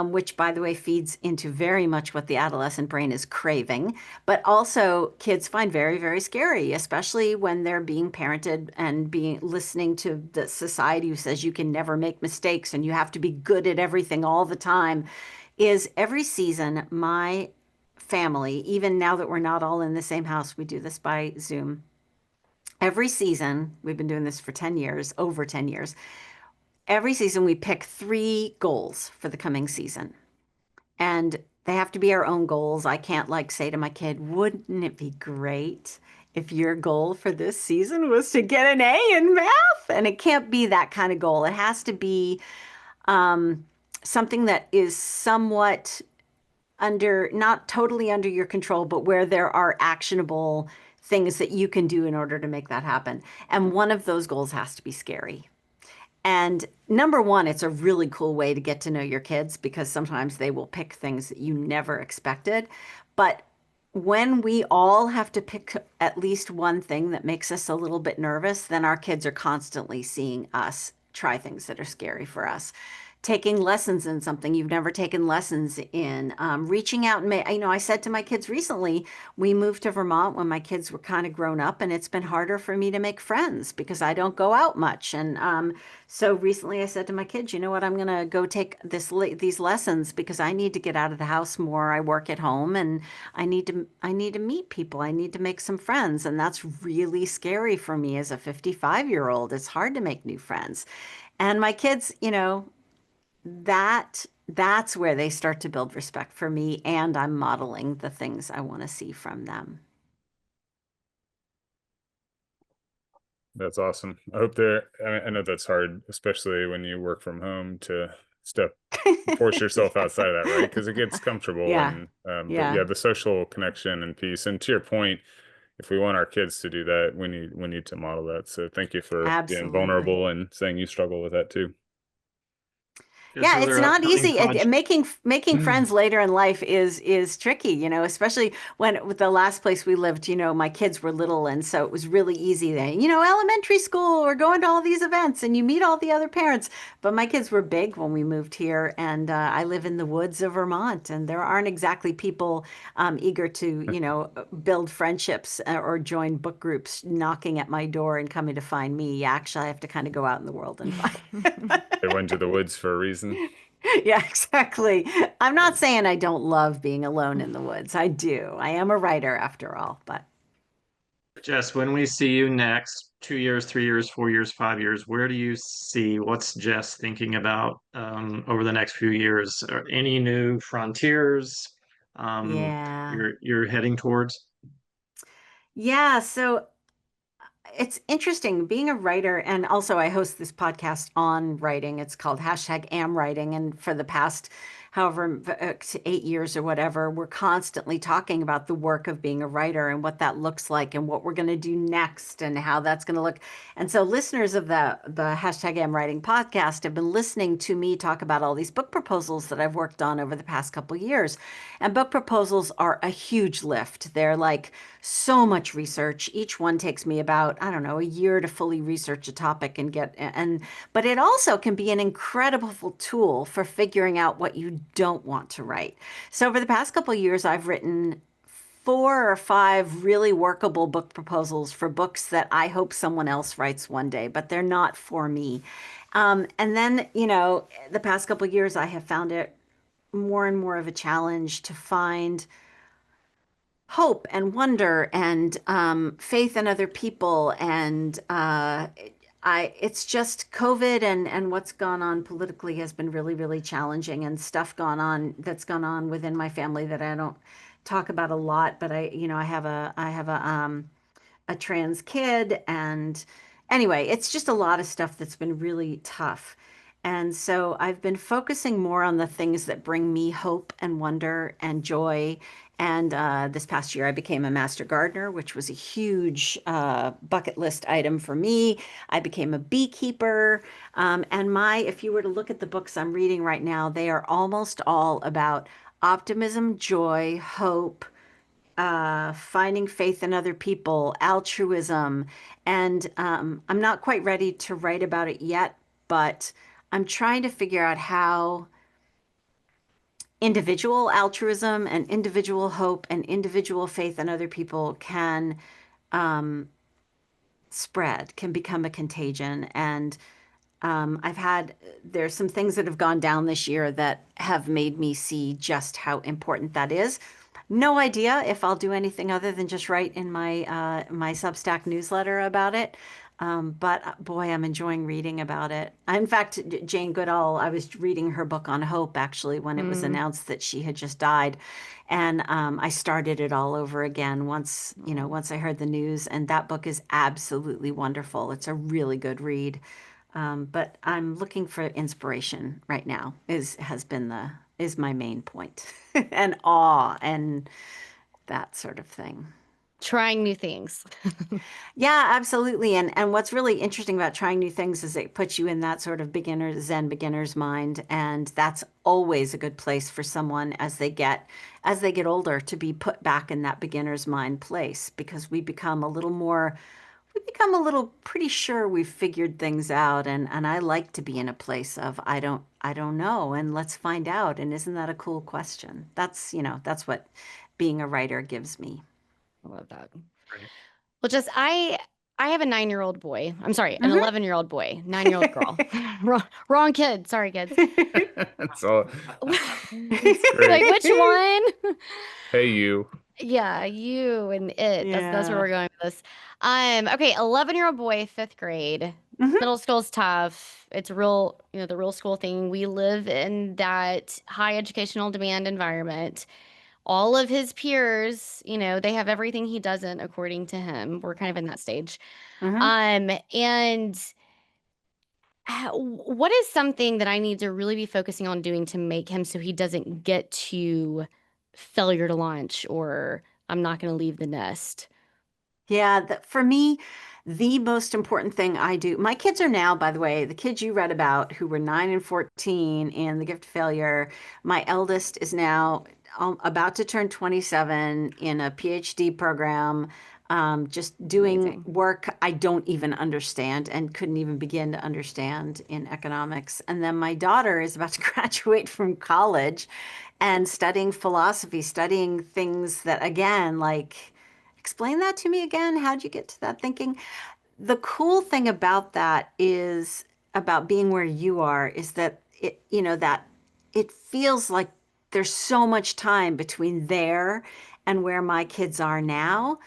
Speaker 2: which, by the way, feeds into very much what the adolescent brain is craving, but also kids find very, very scary, especially when they're being parented and being listening to the society who says you can never make mistakes and you have to be good at everything all the time. Is every season, my family, even now that we're not all in the same house, we do this by Zoom. Every season, we've been doing this for 10 years, over 10 years. Every season, we pick three goals for the coming season. And they have to be our own goals. I can't like say to my kid, wouldn't it be great if your goal for this season was to get an A in math? And it can't be that kind of goal. It has to be um, something that is somewhat under, not totally under your control, but where there are actionable things that you can do in order to make that happen. And one of those goals has to be scary. And number one, it's a really cool way to get to know your kids because sometimes they will pick things that you never expected. But when we all have to pick at least one thing that makes us a little bit nervous, then our kids are constantly seeing us try things that are scary for us. Taking lessons in something you've never taken lessons in, reaching out and I said to my kids recently, we moved to Vermont when my kids were kind of grown up, and it's been harder for me to make friends because I don't go out much. And so recently I said to my kids, you know what, I'm going to go take these lessons because I need to get out of the house more. I work at home and I need to meet people. I need to make some friends. And that's really scary for me as a 55-year-old. It's hard to make new friends. And my kids, that's where they start to build respect for me, and I'm modeling the things I want to see from them.
Speaker 1: That's awesome. I hope I know that's hard, especially when you work from home to step, force yourself
Speaker 2: Yeah.
Speaker 1: outside of that, right? Because it gets comfortable
Speaker 2: Yeah.
Speaker 1: and, but
Speaker 2: Yeah.
Speaker 1: yeah, the social connection and peace. And to your point, if we want our kids to do that, we need to model that. So thank you for being
Speaker 2: Absolutely.
Speaker 1: vulnerable and saying you struggle with that too.
Speaker 4: Is
Speaker 2: Yeah, it's
Speaker 4: there
Speaker 2: not
Speaker 4: upcoming
Speaker 2: easy.
Speaker 4: project?
Speaker 2: Making friends later in life is tricky, especially when with the last place we lived, my kids were little, and so it was really easy then. Elementary school, we're going to all these events, and you meet all the other parents. But my kids were big when we moved here, and I live in the woods of Vermont, and there aren't exactly people eager to, build friendships or join book groups knocking at my door and coming to find me. Actually, I have to kind of go out in the world and find.
Speaker 1: They went to the woods for a reason.
Speaker 2: Yeah, exactly. I'm not saying I don't love being alone in the woods. I do. I am a writer after all, but
Speaker 4: Jess, when we see you next, 2 years, 3 years, 4 years, 5 years, where do you see what's Jess thinking about over the next few years? Are any new frontiers
Speaker 2: yeah.
Speaker 4: you're heading towards?
Speaker 2: Yeah, so it's interesting being a writer, and also I host this podcast on writing. It's called #Am Writing, and for the past however 8 years or whatever, we're constantly talking about the work of being a writer and what that looks like and what we're going to do next and how that's going to look. And so listeners of the #Am Writing podcast have been listening to me talk about all these book proposals that I've worked on over the past couple years. And book proposals are a huge lift. They're like so much research. Each one takes me about, I don't know, a year to fully research a topic but it also can be an incredible tool for figuring out what you don't want to write. So over the past couple of years, I've written 4 or 5 really workable book proposals for books that I hope someone else writes one day, but they're not for me. And then, the past couple of years, I have found it more and more of a challenge to find hope and wonder and faith in other people and it's just COVID and what's gone on politically has been really, really challenging, and stuff that's gone on within my family that I don't talk about a lot, but I have a trans kid. And anyway, it's just a lot of stuff that's been really tough. And so I've been focusing more on the things that bring me hope and wonder and joy. And this past year, I became a master gardener, which was a huge bucket list item for me. I became a beekeeper. If you were to look at the books I'm reading right now, they are almost all about optimism, joy, hope, finding faith in other people, altruism. And I'm not quite ready to write about it yet, but I'm trying to figure out how individual altruism and individual hope and individual faith in other people can spread, can become a contagion. And there's some things that have gone down this year that have made me see just how important that is. No idea if I'll do anything other than just write in my Substack newsletter about it. But boy, I'm enjoying reading about it. In fact, Jane Goodall, I was reading her book on hope actually when it was
Speaker 3: Mm.
Speaker 2: announced that she had just died, and I started it all over again once I heard the news. And that book is absolutely wonderful. It's a really good read. But I'm looking for inspiration right now is my main point. And awe and that sort of thing.
Speaker 3: Trying new things.
Speaker 2: Yeah, absolutely. And what's really interesting about trying new things is it puts you in that sort of beginner's mind, and that's always a good place for someone as they get older to be put back in that beginner's mind place, because we become a little pretty sure we've figured things out, and I like to be in a place of I don't know, and let's find out. And isn't that a cool question? That's what being a writer gives me.
Speaker 3: I love that.
Speaker 4: Right.
Speaker 3: Well, just I have a 9-year-old boy. I'm sorry, an
Speaker 2: Mhm.
Speaker 3: 11-year-old boy, 9-year-old girl. Wrong kid. Sorry, kids.
Speaker 1: That's all. It's great.
Speaker 3: Like which one?
Speaker 1: Hey, you.
Speaker 3: Yeah, you and it. That's where
Speaker 2: Yeah.
Speaker 3: we're going with this. Okay, 11-year-old boy, 5th grade.
Speaker 2: Mhm.
Speaker 3: Middle school's tough. It's real, the real school thing. We live in that high educational demand environment. All of his peers, they have everything he doesn't, according to him. We're kind of in that stage.
Speaker 2: Mhm.
Speaker 3: And what is something that I need to really be focusing on doing to make him so he doesn't get to failure to launch or I'm not going to leave the nest?
Speaker 2: Yeah, for me, The most important thing I do, my kids are now, by the way, the kids you read about who were 9 and 14 in the gift of failure. My eldest is now about to turn 27 in a PhD program, just doing
Speaker 3: Amazing.
Speaker 2: work I don't even understand and couldn't even begin to understand in economics. And then my daughter is about to graduate from college and studying philosophy, studying things that, again, like, explain that to me again. How'd you get to that thinking? The cool thing about that is about being where you are is that that it feels like there's so much time between there and where my kids are now.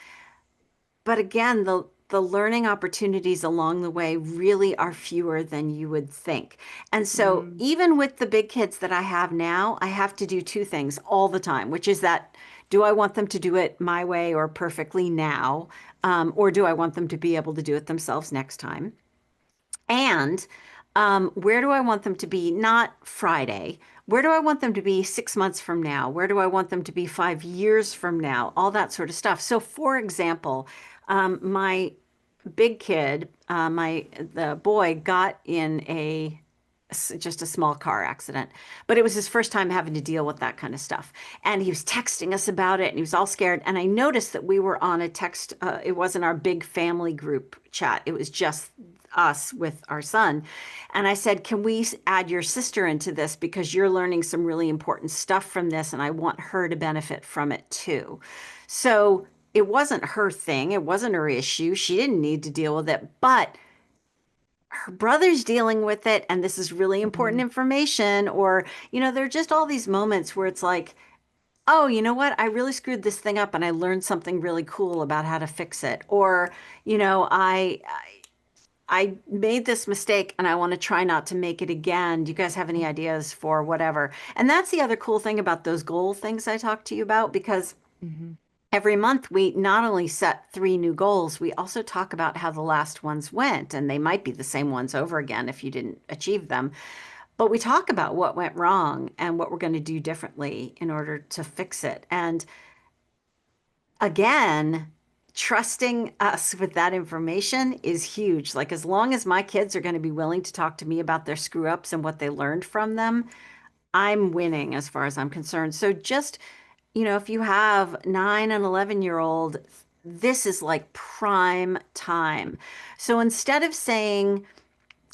Speaker 2: But again, the learning opportunities along the way really are fewer than you would think. And so
Speaker 3: Mm,
Speaker 2: even with the big kids that I have now, I have to do two things all the time, which is that do I want them to do it my way or perfectly now? Or do I want them to be able to do it themselves next time? And where do I want them to be? Not Friday. Where do I want them to be 6 months from now? Where do I want them to be 5 years from now? All that sort of stuff. So, for example, my big kid, the boy got in just a small car accident, but it was his first time having to deal with that kind of stuff. And he was texting us about it, and he was all scared. And I noticed that we were on a text. It wasn't our big family group chat. It was just us with our son. And I said, "Can we add your sister into this because you're learning some really important stuff from this, and I want her to benefit from it too." So it wasn't her thing. It wasn't her issue. She didn't need to deal with it, but her brother's dealing with it, and this is really important
Speaker 3: mhm.
Speaker 2: information. Or, there are just all these moments where it's like, oh, you know what? I really screwed this thing up and I learned something really cool about how to fix it. Or, I made this mistake and I want to try not to make it again. Do you guys have any ideas for whatever? And that's the other cool thing about those goal things I talked to you about, because
Speaker 3: Mhm.
Speaker 2: every month we not only set 3 new goals, we also talk about how the last ones went. And they might be the same ones over again if you didn't achieve them. But we talk about what went wrong and what we're going to do differently in order to fix it. And again, trusting us with that information is huge. Like, as long as my kids are going to be willing to talk to me about their screw ups and what they learned from them, I'm winning as far as I'm concerned. So just, if you have 9 and 11-year-old, this is like prime time. So instead of saying,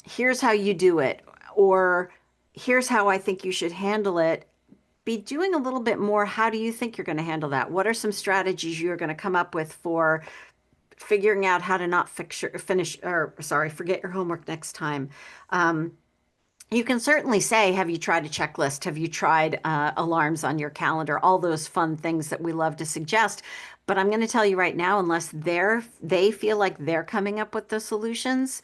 Speaker 2: here's how you do it, or here's how I think you should handle it, be doing a little bit more. How do you think you're going to handle that? What are some strategies you're going to come up with for figuring out how to not finish, or sorry, forget your homework next time? Um, you can certainly say, have you tried a checklist? Have you tried alarms on your calendar? All those fun things that we love to suggest. But I'm going to tell you right now, unless they feel like they're coming up with the solutions,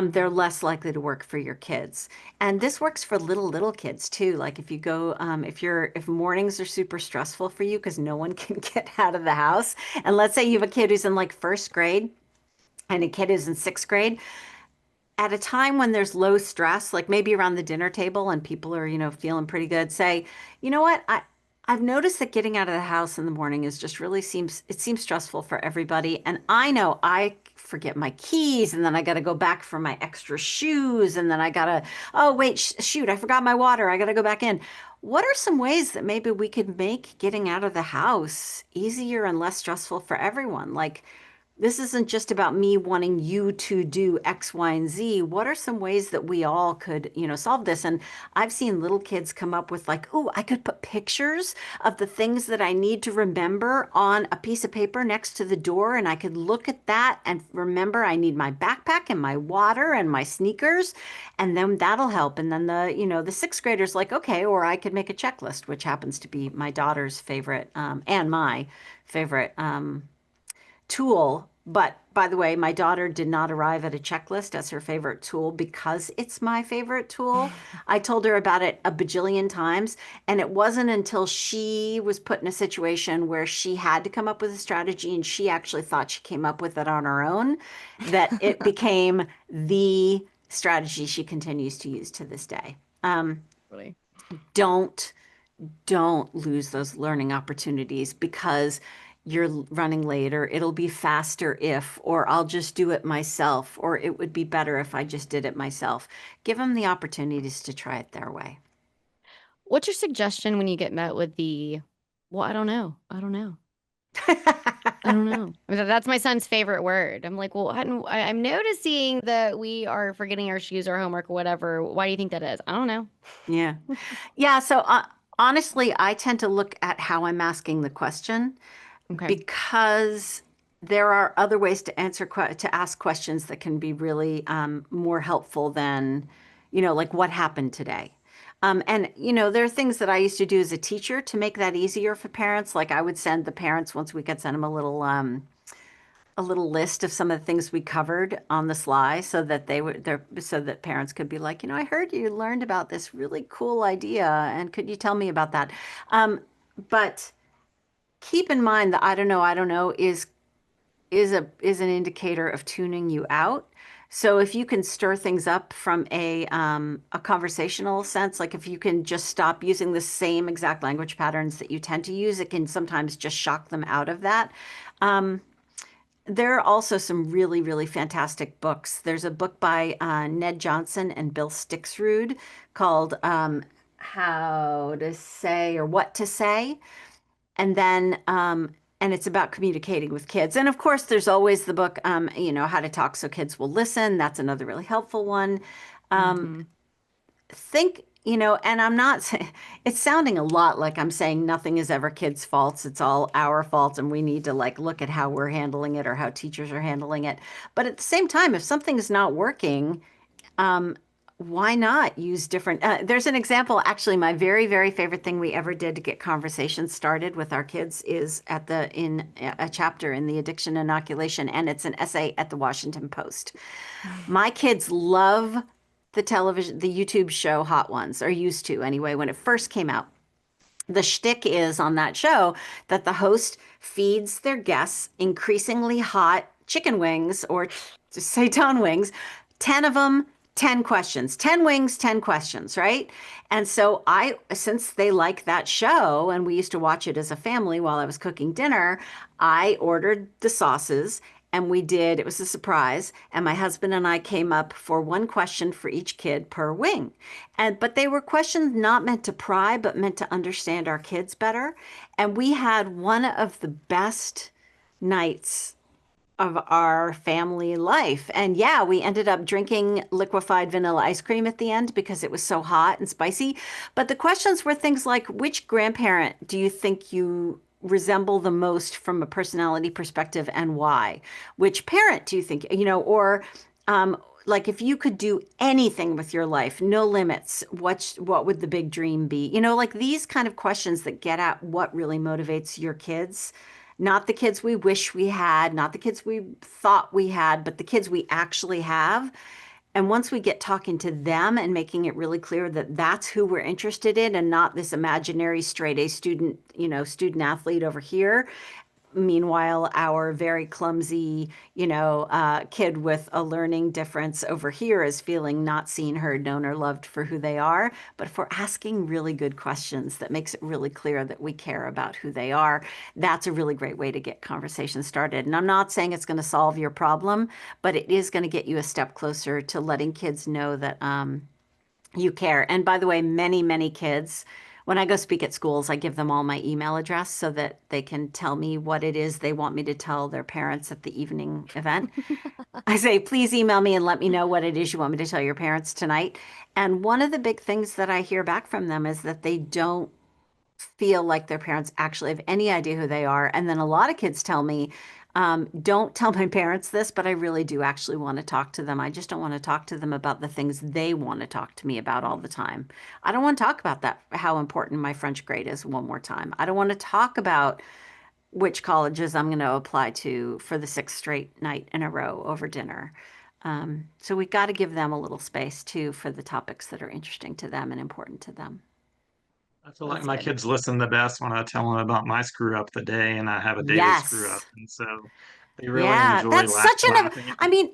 Speaker 2: they're less likely to work for your kids. And this works for little kids too. Like, if you go, if mornings are super stressful for you because no one can get out of the house, and let's say you have a kid who's in like first grade and a kid who's in sixth grade, at a time when there's low stress, like maybe around the dinner table and people are, feeling pretty good, say, you know what? I've noticed that getting out of the house in the morning is just really seems stressful for everybody. And I know I forget my keys, and then I got to go back for my extra shoes, and then I got to, oh wait, shoot, I forgot my water. I got to go back in. What are some ways that maybe we could make getting out of the house easier and less stressful for everyone? Like, this isn't just about me wanting you to do X, Y, and Z. What are some ways that we all could, solve this? And I've seen little kids come up with like, oh, I could put pictures of the things that I need to remember on a piece of paper next to the door. And I could look at that and remember I need my backpack and my water and my sneakers. And then that'll help. And then the sixth graders like, okay, or I could make a checklist, which happens to be my daughter's favorite, and my favorite, tool. But by the way, my daughter did not arrive at a checklist as her favorite tool because it's my favorite tool. I told her about it a bajillion times, and it wasn't until she was put in a situation where she had to come up with a strategy and she actually thought she came up with it on her own that it became the strategy she continues to use to this day.
Speaker 3: Really.
Speaker 2: Don't don't lose those learning opportunities because you're running late, or it'll be faster if, or I'll just do it myself, or it would be better if I just did it myself. Give them the opportunities to try it their way.
Speaker 3: What's your suggestion when you get met with the, well, I don't know. I don't know. I don't know. I mean, that's my son's favorite word. I'm like, well, I'm noticing that we are forgetting our shoes, our homework, or whatever. Why do you think that is? I don't know.
Speaker 2: Yeah. Yeah. So honestly, I tend to look at how I'm asking the question,
Speaker 3: Okay.
Speaker 2: because there are other ways to to ask questions that can be really more helpful than, like what happened today. And there are things that I used to do as a teacher to make that easier for parents. Like I would send the parents once we could send them a little list of some of the things we covered on the sly, so that they would there so that parents could be like, I heard you learned about this really cool idea, and could you tell me about that? But keep in mind that I don't know is an indicator of tuning you out. So if you can stir things up from a conversational sense, like if you can just stop using the same exact language patterns that you tend to use, it can sometimes just shock them out of that. Um, there are also some really, really fantastic books. There's a book by Ned Johnson and Bill Stixrud called How to Say or What to Say. And then, and it's about communicating with kids. And of course, there's always the book, How to Talk So Kids Will Listen. That's another really helpful one. Um,
Speaker 3: Mm-hmm.
Speaker 2: think, and I'm not saying, it's sounding a lot like I'm saying nothing is ever kids' faults. It's all our fault, and we need to like look at how we're handling it or how teachers are handling it. But at the same time, if something is not working, why not use different? There's an example, actually, my very, very favorite thing we ever did to get conversations started with our kids is in a chapter in the addiction inoculation, and it's an essay at the Washington Post. My kids love the YouTube show Hot Ones, or used to anyway, when it first came out. The shtick is on that show that the host feeds their guests increasingly hot chicken wings, or seitan wings, 10 of them, 10 questions, 10 wings, 10 questions, right? And so since they like that show and we used to watch it as a family while I was cooking dinner, I ordered the sauces, and it was a surprise. And my husband and I came up for one question for each kid per wing. But they were questions not meant to pry, but meant to understand our kids better. And we had one of the best nights of our family life. And yeah, we ended up drinking liquefied vanilla ice cream at the end because it was so hot and spicy. But the questions were things like, which grandparent do you think you resemble the most from a personality perspective, and why? Which parent do you think, or like if you could do anything with your life, no limits, what would the big dream be? Like these kind of questions that get at what really motivates your kids. Not the kids we wish we had, not the kids we thought we had, but the kids we actually have. And once we get talking to them and making it really clear that that's who we're interested in, and not this imaginary straight A student, student athlete over here. Meanwhile, our very clumsy, kid with a learning difference over here is feeling not seen, heard, known, or loved for who they are. But if we're asking really good questions that makes it really clear that we care about who they are, that's a really great way to get conversation started. And I'm not saying it's going to solve your problem, but it is going to get you a step closer to letting kids know that you care. And by the way, many, many kids, when I go speak at schools, I give them all my email address so that they can tell me what it is they want me to tell their parents at the evening event. I say, please email me and let me know what it is you want me to tell your parents tonight. And one of the big things that I hear back from them is that they don't feel like their parents actually have any idea who they are. And then a lot of kids tell me, don't tell my parents this, but I really do actually want to talk to them. I just don't want to talk to them about the things they want to talk to me about all the time. I don't want to talk about that, how important my French grade is one more time. I don't want to talk about which colleges I'm going to apply to for the sixth straight night in a row over dinner. So we got to give them a little space too for the topics that are interesting to them and important to them.
Speaker 4: I feel like
Speaker 3: That's
Speaker 4: my
Speaker 3: good.
Speaker 4: kids listen the best when I tell them about my screw up the day and I have a daily screw up.
Speaker 2: Yes.
Speaker 4: And so they really
Speaker 2: Yeah,
Speaker 4: enjoy
Speaker 2: that's such an,
Speaker 4: laughing at
Speaker 2: I
Speaker 4: me.
Speaker 2: mean,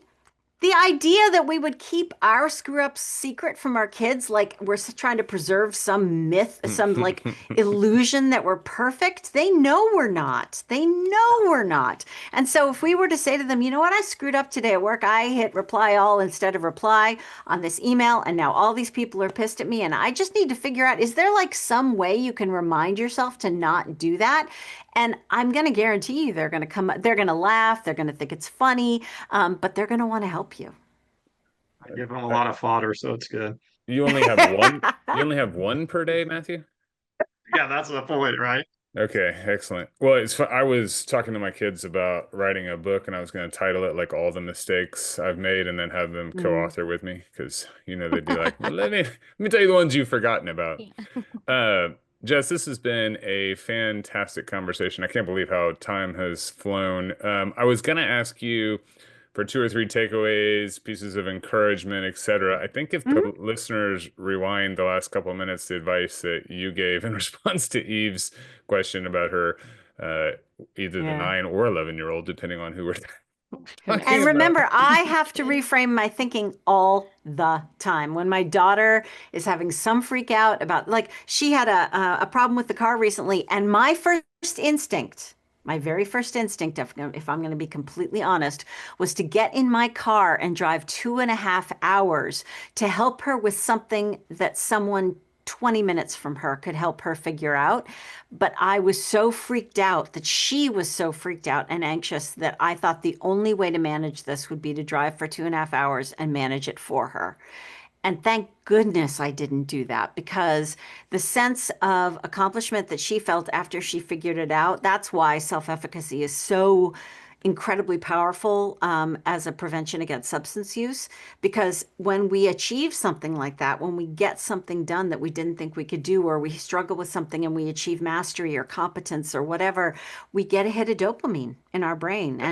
Speaker 2: The idea that we would keep our screw ups secret from our kids, like we're trying to preserve some myth, some like illusion that we're perfect, they know we're not. They know we're not. And so if we were to say to them, you know what, I screwed up today at work, I hit reply all instead of reply on this email, and now all these people are pissed at me, and I just need to figure out, is there like some way you can remind yourself to not do that? And I'm going to guarantee you they're going to laugh, they're going to think it's funny, but they're going to want to help you.
Speaker 4: I give them a lot of fodder, so it's good.
Speaker 1: You only have one. You only have one per day, Matthew?
Speaker 4: Yeah, that's the point, right?
Speaker 1: Okay, excellent. Well, I was talking to my kids about writing a book, and I was going to title it like all the mistakes I've made, and then have them
Speaker 2: Mm.
Speaker 1: co-author with me because they'd be like, well, let me tell you the ones you've forgotten about.
Speaker 3: Yeah.
Speaker 1: Uh, Jess, this has been a fantastic conversation. I can't believe how time has flown. I was going to ask you for two or three takeaways, pieces of encouragement, etc. I think if
Speaker 2: Mhm.
Speaker 1: the listeners rewind the last couple of minutes, the advice that you gave in response to Eve's question about her, uh, either the
Speaker 2: Yeah.
Speaker 1: 9 or 11-year-old, depending on who we're
Speaker 2: And
Speaker 1: talking about.
Speaker 2: remember, I have to reframe my thinking all the time. When my daughter is having some freak out about, like, she had a problem with the car recently, and my very first instinct, if I'm going to be completely honest, was to get in my car and drive 2.5 hours to help her with something that someone 20 minutes from her could help her figure out. But I was so freaked out that she was so freaked out and anxious that I thought the only way to manage this would be to drive for 2.5 hours and manage it for her. And thank goodness I didn't do that, because the sense of accomplishment that she felt after she figured it out, that's why self-efficacy is so incredibly powerful as a prevention against substance use. Because when we achieve something like that, when we get something done that we didn't think we could do, or we struggle with something and we achieve mastery or competence or whatever, we get a hit of dopamine in our brain,
Speaker 1: Yeah,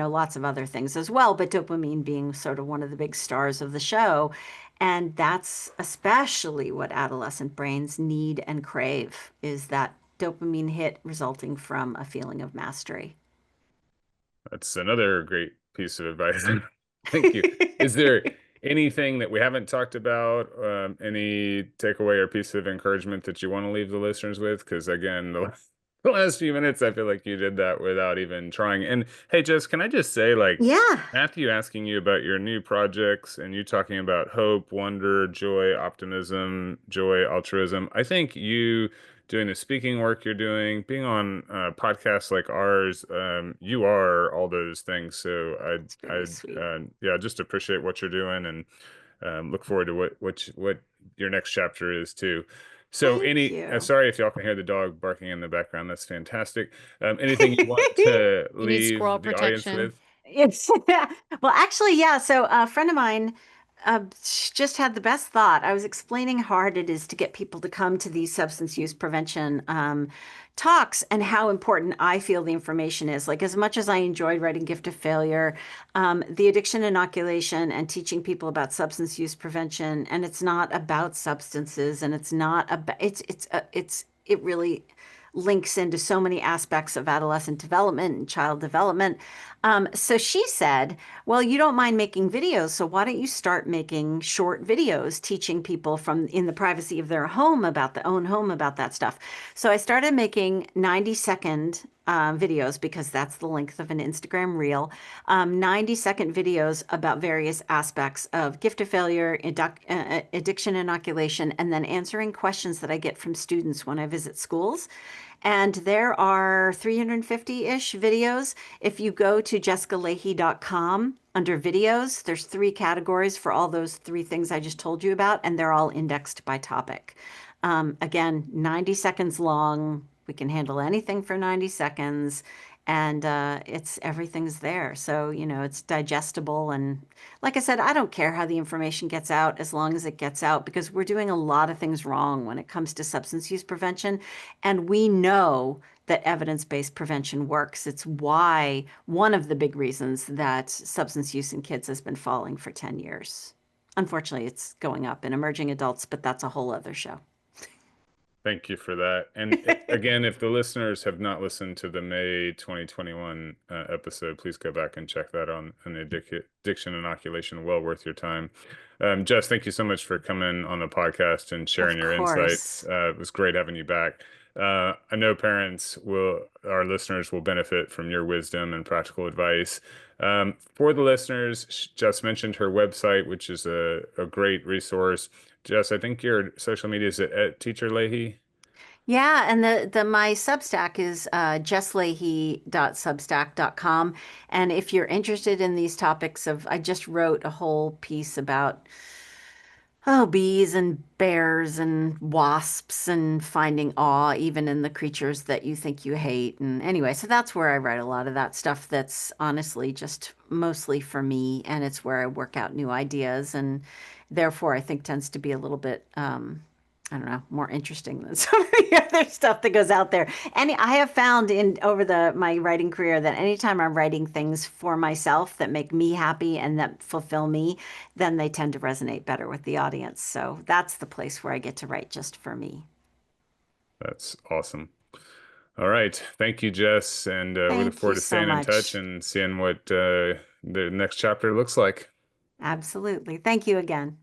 Speaker 2: and lots of other things as well, but dopamine being sort of one of the big stars of the show. And that's especially what adolescent brains need and crave, is that dopamine hit resulting from a feeling of mastery.
Speaker 1: that's another great piece of advice. Thank you. Is there anything that we haven't talked about, any takeaway or piece of encouragement that you want to leave the listeners with? Because again, the last few minutes, I feel like you did that without even trying. And hey, Jess, can I just say, like,
Speaker 2: Yeah.
Speaker 1: Matthew asking you about your new projects and you talking about hope, wonder, joy, optimism, joy, altruism. I think you doing the speaking work you're doing, being on podcasts like ours, you are all those things. So
Speaker 2: It's very sweet.
Speaker 1: yeah, just appreciate what you're doing, and look forward to what your next chapter is too. So,
Speaker 2: Thank you.
Speaker 1: sorry if y'all can hear the dog barking in the background. That's fantastic. Anything you want to
Speaker 3: You need squirrel
Speaker 1: leave the audience
Speaker 3: protection.
Speaker 1: with?
Speaker 2: It's well, actually, yeah. So a friend of mine just had the best thought. I was explaining how hard it is to get people to come to these substance use prevention talks, and how important I feel the information is. Like, as much as I enjoyed writing Gift of Failure, the addiction inoculation and teaching people about substance use prevention, and it's not about substances, and it's not about it really links into so many aspects of adolescent development and child development. So she said, well, you don't mind making videos, so why don't you start making short videos teaching people from in the privacy of their home about the own home about that stuff. So I started making 90-second videos, because that's the length of an Instagram reel, 90-second videos about various aspects of gift of failure, addiction inoculation, and then answering questions that I get from students when I visit schools. And there are 350-ish videos. If you go to jessicalahey.com under videos, there's 3 categories for all those 3 things I just told you about, and they're all indexed by topic. Again, 90 seconds long. We can handle anything for 90 seconds. And everything's there. So, it's digestible. And like I said, I don't care how the information gets out as long as it gets out, because we're doing a lot of things wrong when it comes to substance use prevention. And we know that evidence-based prevention works. It's why one of the big reasons that substance use in kids has been falling for 10 years. Unfortunately, it's going up in emerging adults, but that's a whole other show.
Speaker 1: Thank you for that. And again, if the listeners have not listened to the May 2021 episode, please go back and check that on an addiction inoculation. Well worth your time. Jess, thank you so much for coming on the podcast and sharing
Speaker 2: Of
Speaker 1: your insights.
Speaker 2: course.
Speaker 1: It was great having you back. I know our listeners will benefit from your wisdom and practical advice. For the listeners, Jess mentioned her website, which is a great resource. Jess, I think your social media is at Teacher Lahey.
Speaker 2: Yeah, and the my Substack is jesslahey.substack.com. And if you're interested in these topics I just wrote a whole piece about bees and bears and wasps and finding awe even in the creatures that you think you hate. And anyway, so that's where I write a lot of that stuff that's honestly just mostly for me, and it's where I work out new ideas and therefore I think tends to be a little bit I don't know, more interesting than some of the other stuff that goes out there. And I have found in over the my writing career that anytime I'm writing things for myself that make me happy and that fulfill me, then they tend to resonate better with the audience. So that's the place where I get to write just for me.
Speaker 1: That's awesome. All right. Thank you, Jess. And we look
Speaker 2: Thank you
Speaker 1: forward to
Speaker 2: so
Speaker 1: staying in touch
Speaker 2: much.
Speaker 1: and seeing what the next chapter looks like.
Speaker 2: Absolutely. Thank you again.